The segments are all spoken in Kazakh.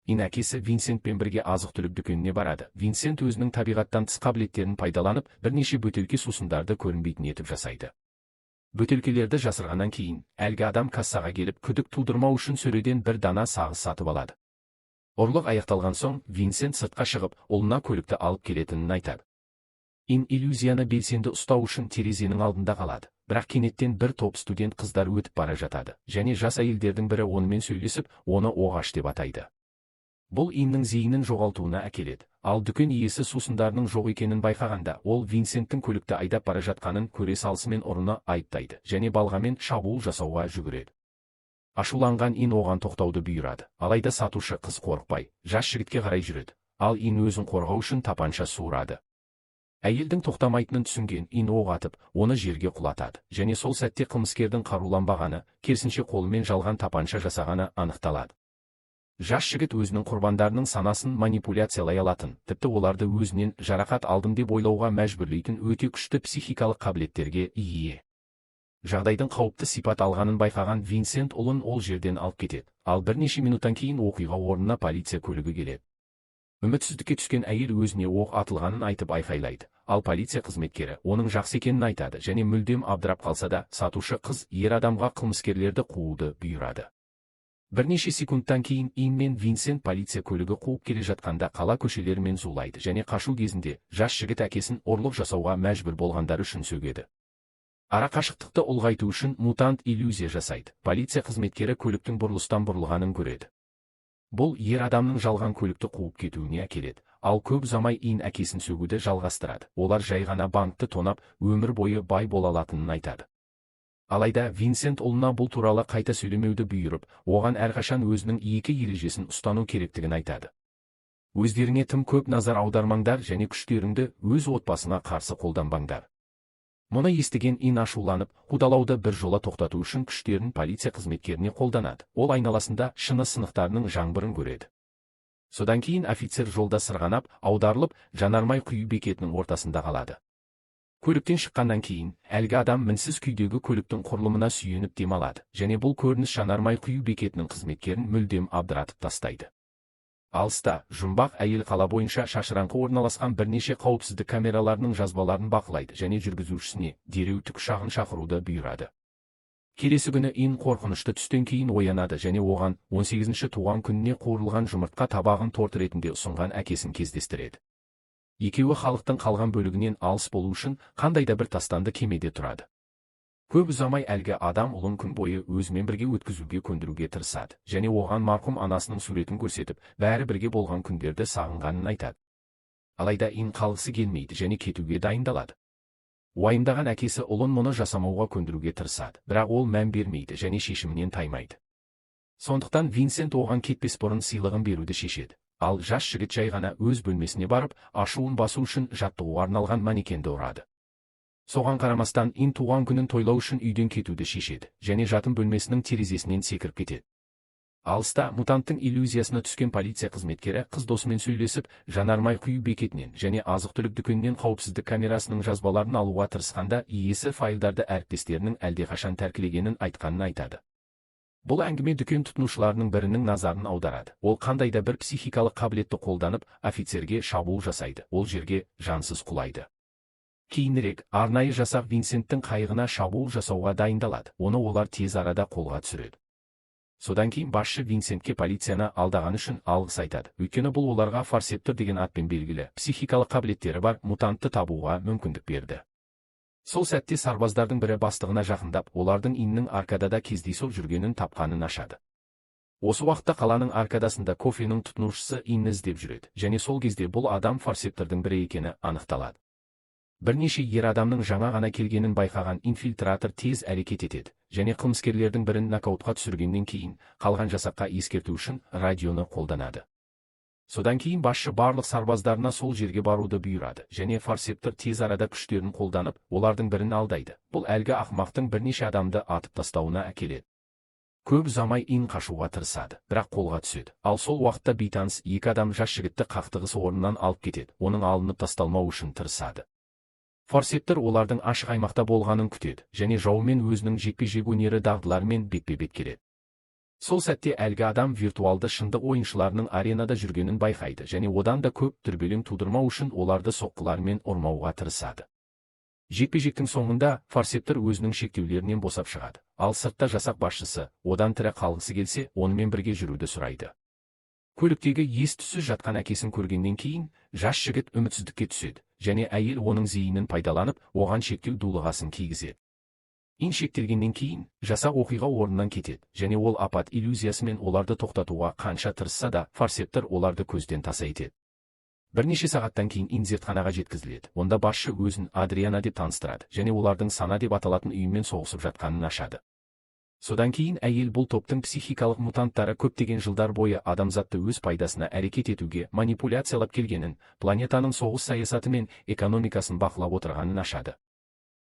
Ин әкесі Винсентпен бірге азық-түлік дүкеніне барады. Винсент өзінің табиғаттан тыс қабілеттерін пайдаланып, бірнеше бөтелке сусындарды көрінбейтін етіп жасайды. Бөтелкелерді жасырғаннан кейін, әлгі адам кассаға келіп, күдік тудырмау үшін сөреден бір дана сағыз сатып алады. Ұрлық аяқталған соң, Винсент сыртқа шығып, ұлына көлікті алып келетінін айтады. Ин иллюзияны белсенді ұстау үшін терезенің алдында қалады. Бірақ кенеттен бір топ студент қыздар өтіп бара жатады, және жас әйелдердің бірі онымен сөйлесіп, оны оғаш деп атайды. Бұл Иннің зейінін жоғалтуына әкеледі. Ал дүкен иесі сусындарының жоқ екенін байқағанда, ол Винсенттің көлікті айдап бара жатқанын көре салысымен ұрыны айыптайды, және балғамен шабуыл жасауға жүгіреді. Ашуланған Ин оған тоқтауды бұйырады. Алайда сатушы қыз қорықпай, жас жігітке қарай жүреді. Ал Ин өзін қорғау үшін тапанша суырады. Әйелдің тоқтамайтынын түсінген Ин оқ атып, оны жерге құлатады, және сол сәтте қылмыскердің қаруланбағаны, керісінше қолымен жалған тапанша жасағаны анықталады. Жас жігіт өзінің құрбандарының санасын манипуляциялай алатын, тіпті оларды өзінен жарақат алдым деп ойлауға мәжбүрлейтін өте күшті психикалық қабілеттерге ие. Жағдайдың қауіпті сипат алғанын байқаған Винсент ұлын ол жерден алып кетеді, ал бірнеше минуттан кейін оқиға орнына полиция көлігі келеді. Үмітсіздікке түскен әйел өзіне оқ атылғанын айтып айқайлайды, ал полиция қызметкері оның жақсы екенін айтады, және мүлдем абдырап қалса да, сатушы қыз ер адамға қылмыскерлерді қууды бұйырады. Бірнеше секундтан кейін Ин мен Винсент полиция көлігі қуып келе жатқанда қала көшелерімен зулайды, және қашу кезінде жас жігіт әкесін ұрлық жасауға мәжбүр болғандар үшін сөгеді. Ара қашықтықты ұлғайту үшін мутант иллюзия жасайды. Полиция қызметкері көліктің бұрылыстан бұрылғанын көреді. Бұл ер адамның жалған көлікті қуып кетуіне әкеледі, ал көп ұзамай Ин әкесін сөгуді жалғастырады. Олар жай ғана банкты тонап, өмір бойы бай бола алатынын айтады. Алайда Винсент ұлына бұл туралы қайта сөйлемеуді бұйырып, оған әрқашан өзінің екі ережесін ұстану керектігін айтады. Өздеріңе тым көп назар аудармаңдар және күштеріңді өз отбасына қарсы қолданбаңдар. Мұны естіген Ин ашуланып, қудалауды бір жола тоқтату үшін күштерін полиция қызметкеріне қолданады. Ол айналасында шыны сынықтарының жаңбырын көреді. Содан кейін офицер жолда сырғанап, аударылып, жанармай құю бекетінің ортасында қалады. Көліктен шыққаннан кейін, әлгі адам мінсіз күйдегі көліктің құрылымына сүйеніп демалады, және бұл көрініс жанармай құю бекетінің қызметкерін мүлдем абдыратып тастайды. Алыста, жұмбақ әйел қала бойынша шашыраңқы орналасқан бірнеше қауіпсіздік камераларының жазбаларын бақылайды, және жүргізушісіне дереу тікұшағын шақыруды бұйырады. Келесі күні Ин қорқынышты түстен кейін оянады, және оған 18-ші туған күніне қуырылған жұмыртқа табағын торт ретінде ұсынған әкесін кездестіреді. Екеуі халықтың қалған бөлігінен алыс болу үшін қандай да бір тастанды кемеде тұрады. Көп ұзамай әлгі адам ұлын күн бойы өзімен бірге өткізуге көндіруге тырысады, және оған марқұм анасының суретін көрсетіп, бәрі бірге болған күндерді сағынғанын айтады. Алайда Ин қалғысы келмейді және кетуге дайындалады. Уайымдаған әкесі ұлын мұны жасамауға көндіруге тырысады, бірақ ол мән бермейді және шешімінен таймайды. Сондықтан Винсент оған кетпес бұрын сыйлығын беруді шешеді. Ал жас жігіт жай ғана өз бөлмесіне барып, ашуын басу үшін жаттығуға арналған манекенді ұрады. Соған қарамастан Ин туған күнін тойлау үшін үйден кетуді шешеді, және жатын бөлмесінің терезесінен секіріп кетеді. Алыста мутанттың иллюзиясына түскен полиция қызметкері қыз досымен сөйлесіп, жанармай құю бекетінен және азық-түлік дүкенінен қауіпсіздік камерасының жазбаларын алуға тырысқанда, иесі файлдарды әріптестерінің әлдеқашан тәркілегенін айтқанын айтады. Бұл әңгіме дүкен тұтынушыларының бірінің назарын аударады. Ол қандай да бір психикалық қабілетті қолданып, офицерге шабуыл жасайды. Ол жерге жансыз құлайды. Кейінірек, арнайы жасақ Винсенттің қайығына шабуыл жасауға дайындалады. Оны олар тез арада қолға түсіреді. Содан кейін басшы Винсентке полицияны алдаған үшін алғыс айтады. Өйткені бұл оларға Форсептор деген атпен белгілі психикалық қабілеттері бар мутантты табуға мүмкіндік берді. Сол сәтте сарбаздардың бірі бастығына жақындап, олардың Иннің аркадада кездейсоқ жүргенін тапқанын ашады. Осы уақытта қаланың аркадасында кофенің тұтынушысы Инні іздеп жүреді, және сол кезде бұл адам Форсептордың бірі екені анықталады. Бірнеше ер адамның жаңа ғана келгенін байқаған инфильтратор тез әрекет етеді, және қылмыскерлердің бірін нокаутқа түсіргеннен кейін, қалған жасаққа ескерту үшін радионы қолданады. Содан кейін басшы барлық сарбаздарына сол жерге баруды бұйырады, және Форсептор тез арада күштерін қолданып, олардың бірін алдайды. Бұл әлгі ақымақтың бірнеше адамды атып тастауына әкеледі. Көп ұзамай Ин қашуға тырысады, бірақ қолға түседі. Ал сол уақытта бейтаныс екі адам жас жігітті қақтығыс орнынан алып кетеді, оның алынып тасталмау үшін тырысады. Форсептор олардың ашық аймақта болғанын күтеді, және жаумен өзінің жекпе-жек өнері дағдыларымен бетпе-бет келеді. Сол сәтте әлгі адам виртуалды шындық ойыншыларының аренада жүргенін байқайды және одан да көп дүрбелең тудырмау үшін оларды соққылармен ұрмауға тырысады. Жекпе-жектің соңында форсептор өзінің шектеулерінен босап шығады, ал сыртта жасақ басшысы одан тірі қалғысы келсе, онымен бірге жүруді сұрайды. Көліктегі ес-түссіз жатқан әкесін көргеннен кейін, жас жігіт үмітсіздікке түседі, және әйел оның зейінін пайдаланып, оған шектеу дулығасын кигізеді. Шектелгеннен кейін, жасақ оқиға орнынан кетеді, және ол апат иллюзиясымен оларды тоқтатуға қанша тырысса да, форсептор оларды көзден таса етеді. Бірнеше сағаттан кейін зертханаға жеткізіледі. Онда басшы өзін Адриана деп таныстырады, және олардың сана деп аталатын ұйыммен соғысып жатқанын ашады. Содан кейін әйел бұл топтың психикалық мутанттары көптеген жылдар бойы адамзатты өз пайдасына әрекет етуге манипуляциялап келгенін, планетаның соғыс саясаты мен экономикасын бақылап отырғанын ашады.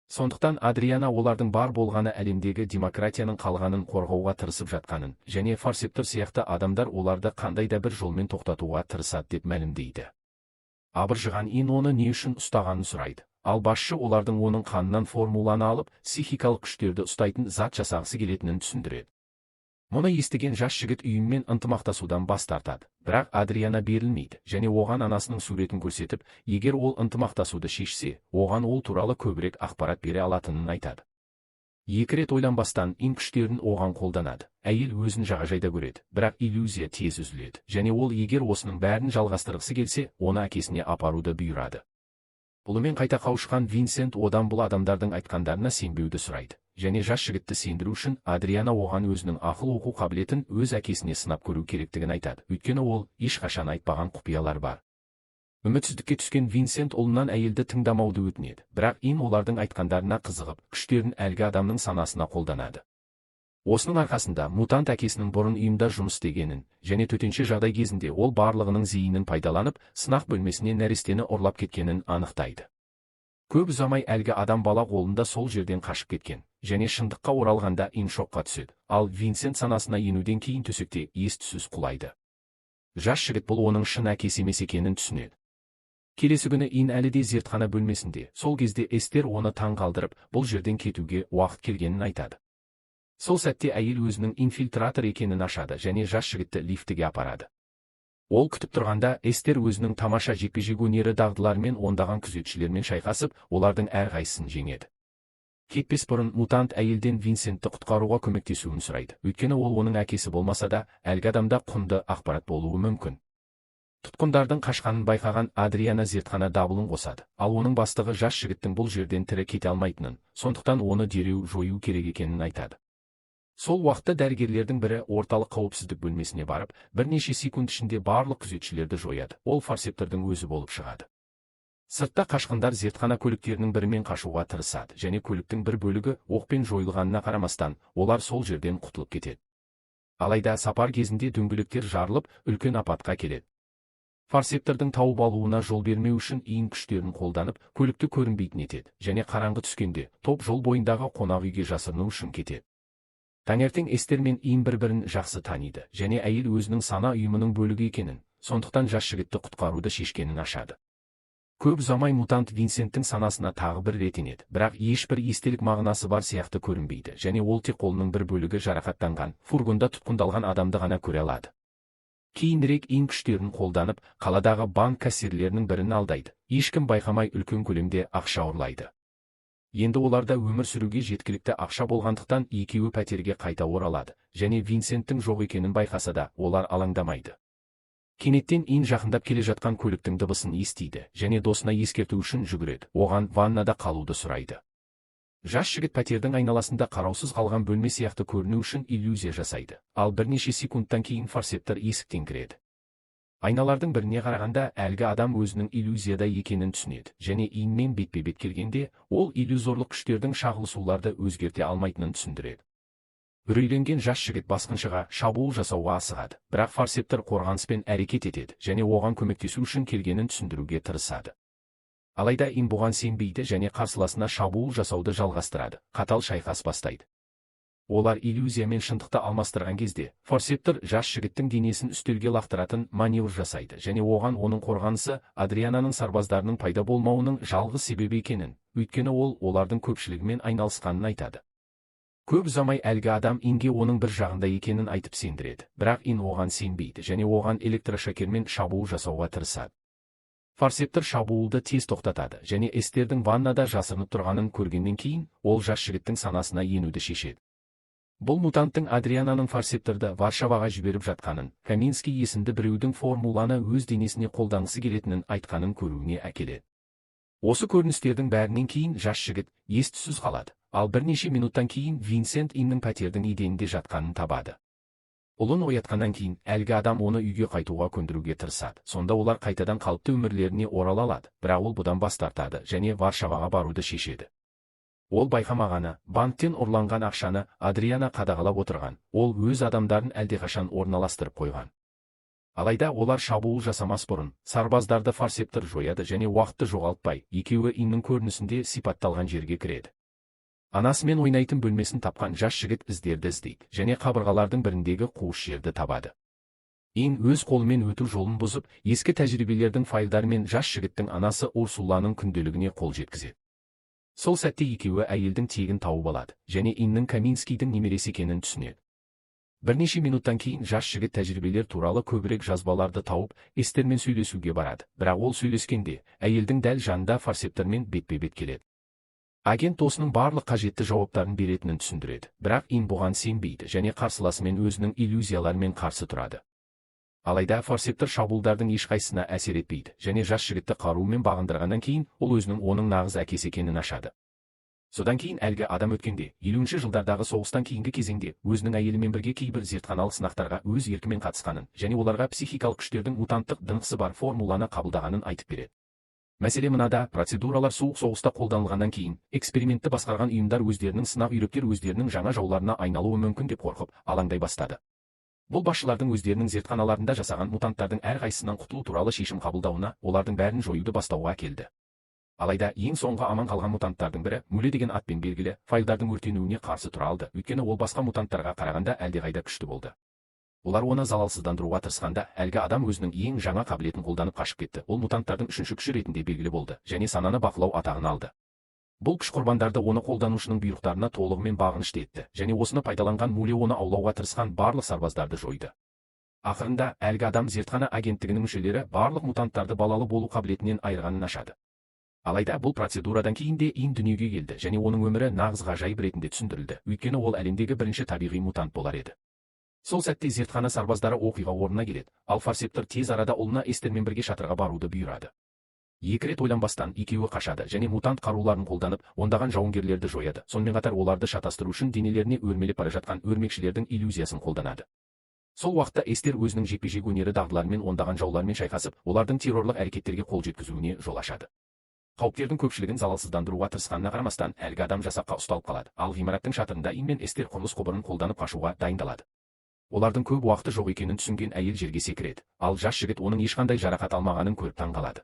Сондықтан Адриана олардың бар болғаны әлемдегі демократияның қалғанын қорғауға тырысып жатқанын, және форсептор сияқты адамдар оларды қандай да бір жолмен тоқтатуға тырысады деп мәлімдейді. Абыржыған оны не үшін ұстағанын сұрайды, ал басшы олардың оның қанынан формуланы алып, психикалық күштерді ұстайтын зат жасағысы келетінін түсіндіреді. Мұны естіген жас жігіт ұйыммен ынтымақтасудан бас тартады, бірақ Адриана берілмейді, және оған анасының суретін көрсетіп, егер ол ынтымақтасуды шешсе, оған ол туралы көбірек ақпарат бере алатынын айтады. Екі рет ойланбастан күштерін оған қолданады. Әйел өзін жағажайда көреді, бірақ иллюзия тез үзіледі, және ол егер осының бәрін жалғастырғысы келсе, оны әкесіне апаруды бұйырады. Бұлымен қайта қауышқан Винсент одан бұл адамдардың айтқандарына сенбеуді сұрайды, және жас жігітті сендіру үшін Адриана оған өзінің ақыл оқу қабілетін өз әкесіне сынап көру керектігін айтады, өйткені ол ешқашан айтпаған құпиялар бар. Үмітсіздікке түскен Винсент ұлынан әйелді тыңдамауды өтінеді, бірақ олардың айтқандарына қызығып, күштерін әлгі адамның санасына қолданады. Осының арқасында мутант әкесінің бұрын ұйымда жұмыс істегенін, және төтенше жағдай кезінде ол барлығының зейінін пайдаланып, сынақ бөлмесіне нәрестені ұрлап кеткенін анықтайды. Көп ұзамай әлгі адам бала қолында сол жерден қашып кеткен, және шындыққа оралғанда шокқа түседі, ал Винсент санасына енуден кейін төсекте ес-түссіз құлайды. Жас жігіт бұл оның шын әкесі емес екенін түсінеді. Келесі күні әлі де зертхана бөлмесінде, сол кезде Эстер оны таң қалдырып, бұл жерден кетуге уақыт келгенін айтады. Сол сәтте әйел өзінің инфильтратор екенін ашады және жас жігітті лифтіге апарады. Ол күтіп тұрғанда Эстер өзінің тамаша жекпе-жек өнері дағдыларымен ондаған күзетшілермен шайқасып, олардың әрқайсысын жеңеді. Кетпес бұрын мутант әйелден Винсентті құтқаруға көмектесуін сұрайды, өйткені ол оның әкесі болмаса да, әлгі адамда құнды ақпарат болуы мүмкін. Тұтқындардың қашқанын байқаған Адриана зертхана дабылын қосады, ал оның бастығы жас жігіттің бұл жерден тірі кете алмайтынын, сондықтан оны дереу жою керек екенін айтады. Сол уақытта дәрігерлердің бірі орталық қауіпсіздік бөлмесіне барып, бірнеше секунд ішінде барлық күзетшілерді жояды. Ол форсептордың өзі болып шығады. Сыртта қашқындар зертхана көліктерінің бірімен қашуға тырысады, және көліктің бір бөлігі оқпен жойылғанына қарамастан, олар сол жерден құтылып кетеді. Алайда сапар кезінде дөңгелектер жарылып, үлкен апатқа келеді. Форсептордың тауып алуына жол бермеу үшін күштерін қолданып, көлікті көрінбейтін етеді, және қараңғы түскенде, топ жол бойындағы қонақ үйге жасырыну үшін кетеді. Таңертең Эстер мен бір-бірін жақсы таниды, және әйел өзінің сана ұйымының бөлігі екенін, сондықтан жас жігітті құтқаруды шешкенін ашады. Көп ұзамай мутант Винсенттің санасына тағы бір рет енеді, бірақ ешбір естелік мағынасы бар сияқты көрінбейді, және ол тек қолының бір бөлігі жарақаттанған, фургонда тұтқындалған адамды ғана көре алады. Кейінірек күштерін қолданып, қаладағы банк кассирлерінің бірін алдайды, ешкім байқамай үлкен көлемде ақша ұрлайды. Енді оларда өмір сүруге жеткілікті ақша болғандықтан екеуі пәтерге қайта оралады, және Винсенттің жоқ екенін байқаса да, олар алаңдамайды. Кенеттен жақындап келе жатқан көліктің дыбысын естиді, және досына ескерту үшін жүгіреді, оған ваннада қалуды сұрайды. Жас жігіт пәтердің айналасында қараусыз қалған бөлме сияқты көріну үшін иллюзия жасайды, ал бірнеше секундтан кейін форсептор есіктен кіреді. Айналардың біріне қарағанда әлгі адам өзінің иллюзияда екенін түсінеді, және мен бетпе-бет келгенде, ол иллюзорлық күштердің шағылысуларды өзгерте алмайтынын түсіндіреді. Үрейленген жас жігіт басқыншыға шабуыл жасауға асығады, бірақ форсептор қорғаныспен әрекет етеді, және оған көмектесу үшін келгенін түсіндіруге тырысады. Алайда бұған сенбейді және қарсыласына шабуыл жасауды жалғастырады, қатал шайқас бастайды. Олар иллюзия мен шындықты алмастырған кезде, форсептор жас жігіттің денесін үстелге лақтыратын маневр жасайды, және оған оның қорғанысы Адриананың сарбаздарының пайда болмауының жалғыз себебі екенін, өйткені ол олардың көпшілігімен айналысқанын айтады. Көп ұзамай әлгі адам Инге оның бір жағында екенін айтып сендіреді, бірақ Ин оған сенбейді және оған электрошокермен шабуыл жасауға тырысады. Форсептор шабуылды тез тоқтатады және Эстердің ваннада жасырынып тұрғанын көргеннен кейін, ол жас жігіттің санасына енуді шешеді. Бұл мутанттың Адриананың Форсепторды Варшаваға жіберіп жатқанын, Каминский есімді біреудің формуланы өз денесіне қолданғысы келетінін айтқанын көруіне әкеледі. Осы көріністердің бәрінен кейін жас жігіт ес-түссіз қалады, ал бірнеше минуттан кейін Винсент Иннің пәтердің еденінде жатқанын табады. Ұлын оятқаннан кейін әлгі адам оны үйге қайтуға көндіруге тырысады. Сонда олар қайтадан қалыпты өмірлеріне орала алады, бірақ ол бұдан бас тартады және Варшаваға баруды шешеді. Ол байқамағаны, банктен ұрланған ақшаны Адриана қадағалап отырған, ол өз адамдарын әлдеқашан орналастырып қойған. Алайда олар шабуыл жасамас бұрын, сарбаздарды Форсептор жояды және уақытты жоғалтпай, екеуі Иннің көрінісінде сипатталған жерге кіреді. Анасымен ойнайтын бөлмесін тапқан жас жігіт іздерді іздейді және қабырғалардың біріндегі қуыс жерді табады. Ин өз қолымен өту жолын бұзып, ескі тәжірибелердің файлдарымен жас жігіттің анасы Урсуланың күнделігіне қол жеткізеді. Сол сәтте екеуі әйелдің тегін тауып алады және Иннің Каминскийдің немересі екенін түсінеді. Бірнеше минуттан кейін жас жігіт тәжірибелер туралы көбірек жазбаларды тауып, Эстермен сөйлесуге барады, бірақ ол сөйлескенде, әйелдің дәл жанында Форсептормен бетпе-бет келеді. Агент досының барлық қажетті жауаптарын беретінін түсіндіреді, бірақ Ин бұған сенбейді және қарсыласымен өзінің иллюзияларымен қарсы тұрады. Алайда Форсептор шабуылдардың ешқайсысына әсер етпейді және жас жігітті қаруымен бағындырғаннан кейін ол өзінің оның нағыз әкесі екенін ашады. Содан кейін әлгі адам өткенде, 50-ші жылдардағы соғыстан кейінгі кезеңде өзінің әйелімен бірге кейбір зертханалық сынақтарға өз еркімен қатысқанын және оларға психикалық күштердің мутанттық дыңқысы бар формуланы қабылдағанын айтып береді. Мәселе мынада, процедуралар суық соғыста қолданылғаннан кейін, экспериментті басқарған ұйымдар өздерінің сынақ үйректер өздерінің жаңа жауларына айналуы мүмкін деп қорқып, алаңдай бастады. Бұл басшылардың өздерінің зертханаларында жасаған мутанттардың әрқайсысынан құтылу туралы шешім қабылдауына, олардың бәрін жоюды бастауға келді. Алайда ең соңғы аман қалған мутанттардың бірі, Мүле деген атпен белгілі, файлдардың өртенуіне қарсы тұра алды, өйткені ол басқа мутанттарға қарағанда әлдеқайда күшті болды. Олар оны залалсыздандыруға тырысқанда, әлгі адам өзінің ең жаңа қабілетін қолданып қашып кетті. Ол мутанттардың үшінші күші ретінде белгілі болды және сананы бақылау атағын алды. Бұл күш құрбандарды оны қолданушының бұйрықтарына толығымен бағынышты етті және осыны пайдаланған Мүле оны аулауға тырысқан барлық сарбаздарды жойды. Ақырында әлгі адам зертхана агенттігінің мүшелері барлық мутанттарды балалы болу қабілетінен айырғанын ашады. Алайда бұл процедурадан кейін де Ин дүниеге келді және оның өмірі нағыз ғажайып ретінде түсіндірілді, өйткені ол әлемдегі бірінші табиғи мутант болар еді. Сол сәтте зертхана сарбаздары оқиға орнына келеді, ал Форсептор тез арада ұлына Эстермен бірге шатырға баруды бұйырады. Екі рет ойланбастан екеуі қашады және мутант қаруларын қолданып, ондаған жауынгерлерді жояды. Сонымен қатар оларды шатастыру үшін денелеріне өрмелеп бара жатқан өрмекшілердің иллюзиясын қолданады. Сол уақытта Эстер өзінің жекпе-жек өнері дағдыларымен ондаған жаулармен шайқасып, олардың террорлық әрекеттерге қол жеткізуіне жол ашады. Қауіптердің көпшілігін залалсыздандыруға тырысқанына қарамастан, әлгі адам жасаққа ұсталып қалады, ал ғимараттың шатырында Ин мен Эстер құрылыс құбырын қолданып қашуға дайындалады. Олардың көп уақыты жоқ екенін түсінген әйел жерге секіреді, ал жас жігіт оның ешқандай жарақат алмағанын көріп таңғалады.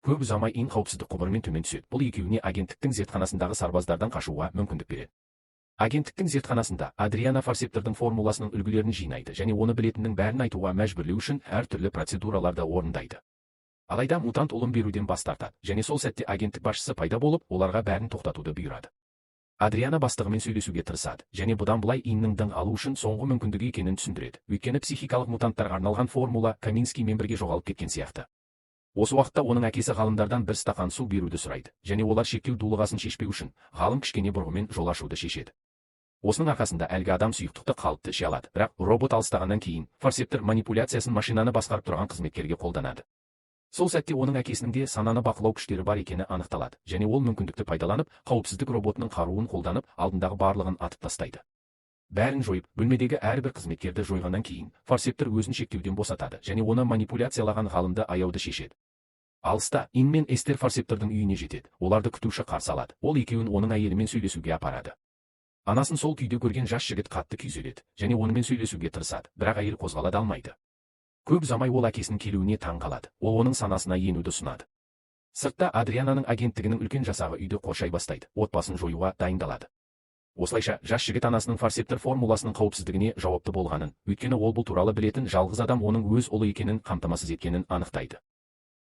Көп ұзамай Ин қауіпсіздік құбырымен төмен түседі. Бұл екеуіне агенттіктің зертханасындағы сарбаздардан қашуға мүмкіндік береді. Агенттіктің зертханасында Адриана Форсептордың формуласының үлгілерін жинайды және оны білетіннің бәрін айтуға мәжбүрлеу үшін әртүрлі процедураларды орындайды. Алайда мутант ұлын беруден бас тартады және сол сәтте агенттік басшысы пайда болып, оларға бәрін тоқтатуды бұйырады. Адриана бастығымен сөйлесуге тырысады және бұдан былай Иннің дың алу үшін соңғы мүмкіндігі екенін түсіндіреді, өйткені психикалық мутанттарға арналған формула Каминскиймен бірге жоғалып кеткен сияқты. Осы уақытта оның әкесі ғалымдардан бір стақан су беруді сұрайды және олар шектеу дулығасын шешпеу үшін ғалым кішкене бұрғымен жол ашуды шешеді. Осының арқасында әлгі адам сұйықтықты қалыпты іше алады, бірақ робот алыстағаннан кейін Форсептор манипуляциясын машинаны басқарып тұрған қызметкерге қолданады. Сол сәтте оның әкесінің де сананы бақылау күштері бар екені анықталады және ол мүмкіндікті пайдаланып, қауіпсіздік роботының қаруын қолданып, алдындағы барлығын атып тастайды. Бәрін жойып, бөлмедегі әрбір қызметкерді жойғаннан кейін, Форсептор өзін шектеуден босатады және оны манипуляциялаған ғалымды аяуды шешеді. Алыста Ин мен Эстер Форсептордың үйіне жетеді. Оларды күтуші қарсы алады. Ол екеуін оның әйелімен сөйлесуге апарады. Анасын сол күйде көрген жас жігіт қатты күйзеледі және онымен сөйлесуге тырысады, бірақ әйел қозғала алмайды. Көп ұзамай ол әкесінің келуіне таң қалады. Ол оның санасына енуді ұсынады. Сыртта Адриананың агенттігінің үлкен жасағы үйді қоршай бастайды, отбасын жоюға дайындалады. Осылайша жас жігіт анасының Форсептор формуласының қауіпсіздігіне жауапты болғанын, өйткені ол бұл туралы білетін жалғыз адам оның өз ұлы екенін қамтамасыз еткенін анықтайды.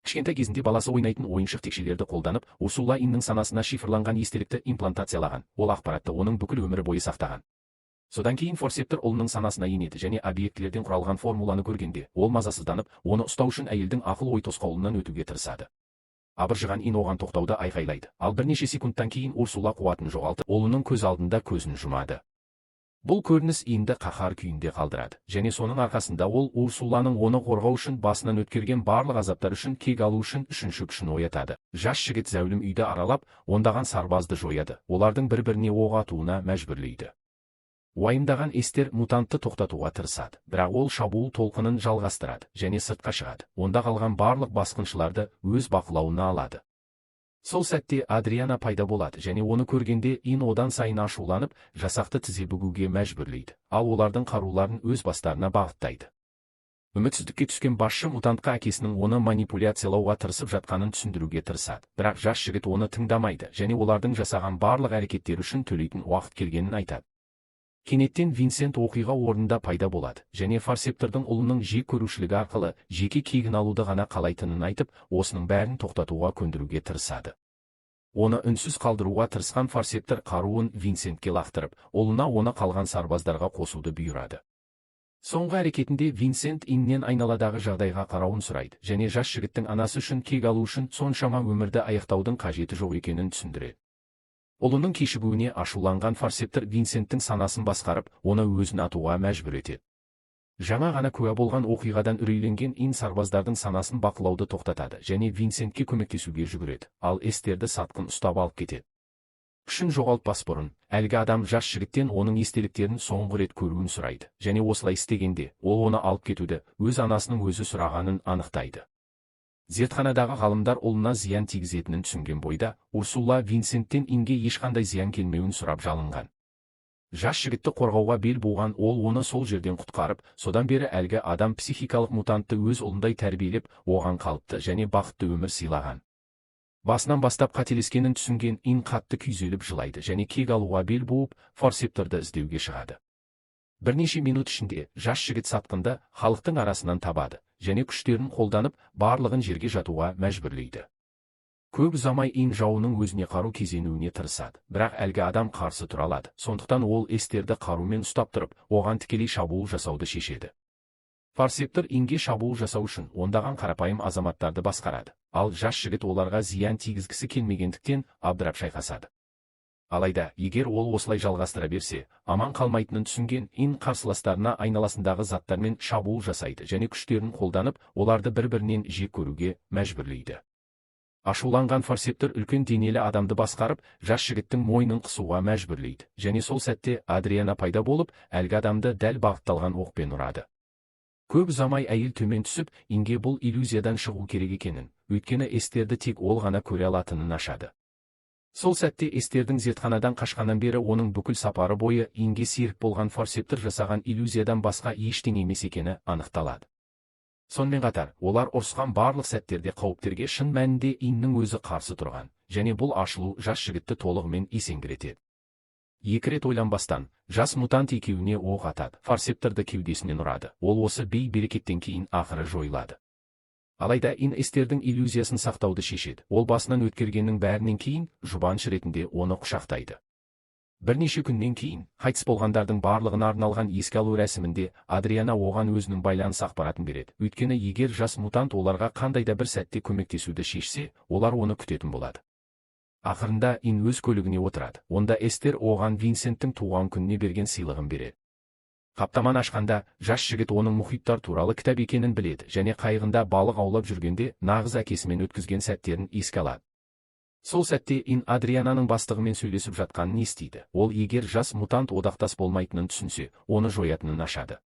Кішкентай кезінде баласы ойнайтын ойыншық текшелерді қолданып, Урсула Иннің санасына шифрланған естелікті имплантациялаған, ол ақпаратты оның бүкіл өмірі бойы сақтаған. Содан кейін Форсептор ұлының санасына енеді және объектілерден құралған формуланы көргенде, ол мазасызданып, оны ұстау үшін әйелдің ақыл-ой тосқауылынан өтуге тырысады. Абыржыған Ин оған тоқтауды айқайлайды, ал бірнеше секундтан кейін Урсула қуатын жоғалтып, ұлының көз алдында көзін жұмады. Бұл көрініс Инді қаһар күйінде қалдырады, және соның арқасында ол Урсуланың оны қорғау үшін басынан өткерген барлық азаптар үшін кек алу үшін үшінші күшін оятады. Жас жігіт зәулім үйді аралап, ондаған сарбазды жояды, олардың бір-біріне оқ атуына мәжбүрлейді. Уайымдаған Эстер мутантты тоқтатуға тырысады, бірақ ол шабуыл толқынын жалғастырады және сыртқа шығады. Онда қалған барлық басқыншыларды өз бақылауына алады. Сол сәтте Адриана пайда болады және оны көргенде Ин одан сайын ашуланып, жасақты тізе бүгуге мәжбүрлейді, ал олардың қаруларын өз бастарына бағыттайды. Үмітсіздікке түскен басшы мутантқа әкесінің оны манипуляциялауға тырысып жатқанын түсіндіруге тырысады, бірақ жас жігіт оны тыңдамайды және олардың жасаған барлық әрекеттері үшін төлейтін уақыт келгенін айтады. Кенеттен Винсент оқиға орнында пайда болады және Форсептордың ұлының жек көрушілігі арқылы жеке кегін алуды ғана қалайтынын айтып, осының бәрін тоқтатуға көндіруге тырысады. Оны үнсіз қалдыруға тырысқан Форсептор қаруын Винсентке лақтырып, ұлына оны қалған сарбаздарға қосуды бұйырады. Соңғы әрекетінде Винсент Иннен айналадағы жағдайға қарауын сұрайды және жас жігіттің анасы үшін кек алу үшін соншама өмірді аяқтаудың қажеті жоқ екенін түсіндіреді. Ұлының кешігуіне ашуланған Форсептор Винсенттің санасын басқарып, оны өзін атуға мәжбүр етеді. Жаңа ғана куә болған оқиғадан үрейленген Ин сарбаздардың санасын бақылауды тоқтатады және Винсентке көмектесуге жүгіреді, ал Эстерді сатқын ұстап алып кетеді. Күшін жоғалтпас бұрын, әлгі адам жас жігіттен оның естеліктерін соңғы рет көруін сұрайды, және осылай істегенде, ол оны алып кетуді өз анасының өзі сұрағанын анықтайды. Зертханадағы ғалымдар ұлына зиян тигізетінін түсінген бойда, Урсула Винсенттен Инге ешқандай зиян келмеуін сұрап жалынған. Жас жігітті қорғауға бел буған ол оны сол жерден құтқарып, содан бері әлгі адам психикалық мутантты өз ұлындай тәрбиелеп, оған қалыпты және бақытты өмір сыйлаған. Басынан бастап қателескенін түсінген Ин қатты күйзеліп жылайды және кек алуға бел буып, Форсепторды іздеуге шығады. Бірнеше минут ішінде жас жігіт сатқынды халықтың арасынан табады және күштерін қолданып, барлығын жерге жатуға мәжбүрлейді. Көп ұзамай Ин жауының өзіне қару кезенуіне тырысады, бірақ әлгі адам қарсы тұра алады, сондықтан ол Эстерді қарумен ұстап тұрып, оған тікелей шабуыл жасауды шешеді. Форсептор Инге шабуыл жасау үшін ондаған қарапайым азаматтарды басқарады, ал жас жігіт оларға зиян тигізгісі келмегендіктен абдырап шайқасады. Алайда, егер ол осылай жалғастыра берсе, аман қалмайтынын түсінген Ин қарсыластарына айналасындағы заттармен шабуыл жасайды және күштерін қолданып, оларды бір-бірінен жек көруге мәжбүрлейді. Ашуланған Форсептор үлкен денелі адамды басқарып, жас жігіттің мойнын қысуға мәжбүрлейді және сол сәтте Адриана пайда болып, әлгі адамды дәл бағытталған оқпен ұрады. Көп ұзамай әйел төмен түсіп, Инге бұл иллюзиядан шығу керек екенін, өйткені Эстерді тек ол ғана көре алатынын ашады. Сол сәтте Эстердің зертханадан қашқаннан бері оның бүкіл сапары бойы Инге серік болған Форсептор жасаған иллюзиядан басқа ештеңе емес екені анықталады. Сонымен қатар, олар ұрысқан барлық сәттерде қауіптерге шын мәнінде Иннің өзі қарсы тұрған, және бұл ашылу жас жігітті толығымен есеңгіретеді. Екі рет ойланбастан, жас мутант екеуіне оқ атады, Форсепторды кеудесінен ұрады, ол осы бей-берекеттен кейін ақыры жойылады. Алайда Ин Эстердің иллюзиясын сақтауды шешеді, ол басынан өткергеннің бәрінен кейін жұбаныш ретінде оны құшақтайды. Бірнеше күннен кейін, қайтыс болғандардың барлығына арналған еске алу рәсімінде Адриана оған өзінің байланыс ақпаратын береді, өйткені егер жас мутант оларға қандай да бір сәтте көмектесуді шешсе, олар оны күтетін болады. Ақырында Ин өз көлігіне отырады, онда Эстер оған Винсенттің туған күніне берген сыйлығын береді. Қаптаманы ашқанда, жас жігіт оның мұхиттар туралы кітап екенін біледі және қайығында балық аулап жүргенде нағыз әкесімен өткізген сәттерін еске алады. Сол сәтте Ин Адриананың бастығымен сөйлесіп жатқанын естиді. Ол егер жас мутант одақтас болмайтынын түсінсе, оны жоятынын ашады.